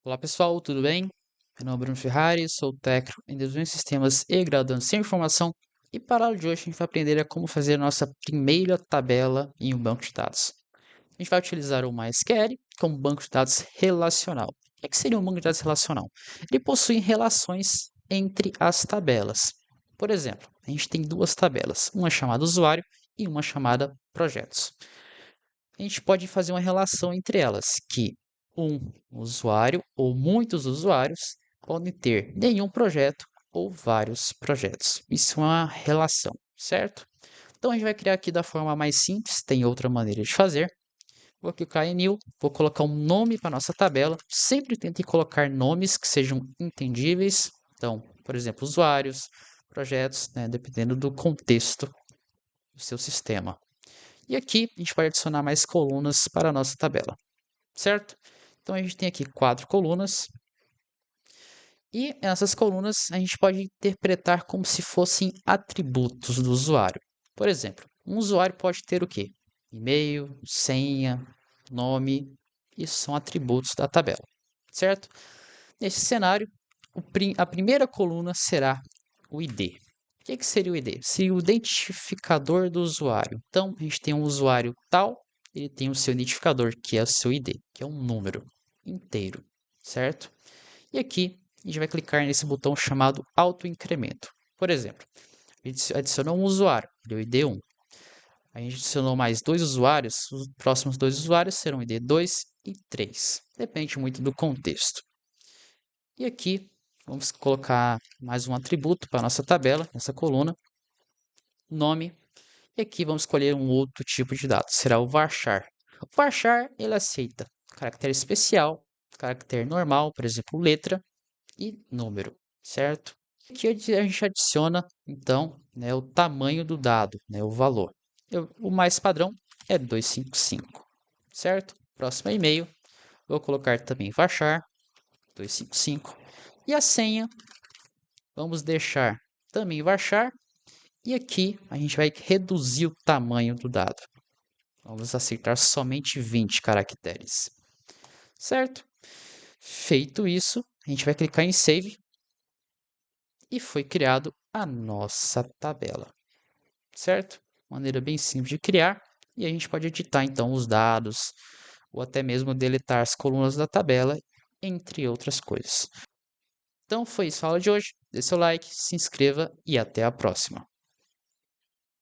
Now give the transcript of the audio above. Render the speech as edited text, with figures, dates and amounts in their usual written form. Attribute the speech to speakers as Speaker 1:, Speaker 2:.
Speaker 1: Olá pessoal, tudo bem? Meu nome é Bruno Ferrari, sou técnico em desenvolvimento de sistemas e graduando em informação. E para a aula de hoje a gente vai aprender a como fazer a nossa primeira tabela em um banco de dados. A gente vai utilizar o MySQL como banco de dados relacional. O que seria um banco de dados relacional? Ele possui relações entre as tabelas. Por exemplo, a gente tem duas tabelas, uma chamada usuário e uma chamada projetos. A gente pode fazer uma relação entre elas, que um usuário ou muitos usuários podem ter nenhum projeto ou vários projetos. Isso é uma relação, certo? Então a gente vai criar aqui da forma mais simples, tem outra maneira de fazer. Vou clicar em New, vou colocar um nome para nossa tabela. Sempre tente colocar nomes que sejam entendíveis. Então, por exemplo, usuários, projetos, né, dependendo do contexto do seu sistema. E aqui a gente vai adicionar mais colunas para a nossa tabela, certo? Então a gente tem aqui 4 colunas e essas colunas a gente pode interpretar como se fossem atributos do usuário. Por exemplo, um usuário pode ter o quê? E-mail, senha, nome, isso são atributos da tabela, certo? Nesse cenário, a primeira coluna será o ID. O que seria o ID? Seria o identificador do usuário. Então, a gente tem um usuário tal, ele tem o seu identificador, que é o seu ID, que é um número inteiro, certo? E aqui, a gente vai clicar nesse botão chamado autoincremento. Por exemplo, a gente adicionou um usuário, deu ID 1. A gente adicionou mais 2 usuários, os próximos 2 usuários serão ID 2 e 3. Depende muito do contexto. E aqui, vamos colocar mais um atributo para a nossa tabela, nessa coluna, nome. E aqui vamos escolher um outro tipo de dado, será o varchar. O varchar, ele aceita caractere especial, caractere normal, por exemplo, letra e número, certo? Aqui a gente adiciona, então, né, o tamanho do dado, né, o valor. O mais padrão é 255, certo? Próximo e-mail, vou colocar também varchar 255. E a senha, vamos deixar também varchar. E aqui a gente vai reduzir o tamanho do dado. Vamos aceitar somente 20 caracteres, certo? Feito isso, a gente vai clicar em Save e foi criado a nossa tabela, certo? Maneira bem simples de criar e a gente pode editar então os dados ou até mesmo deletar as colunas da tabela, entre outras coisas. Então foi isso a aula de hoje. Dê seu like, se inscreva e até a próxima.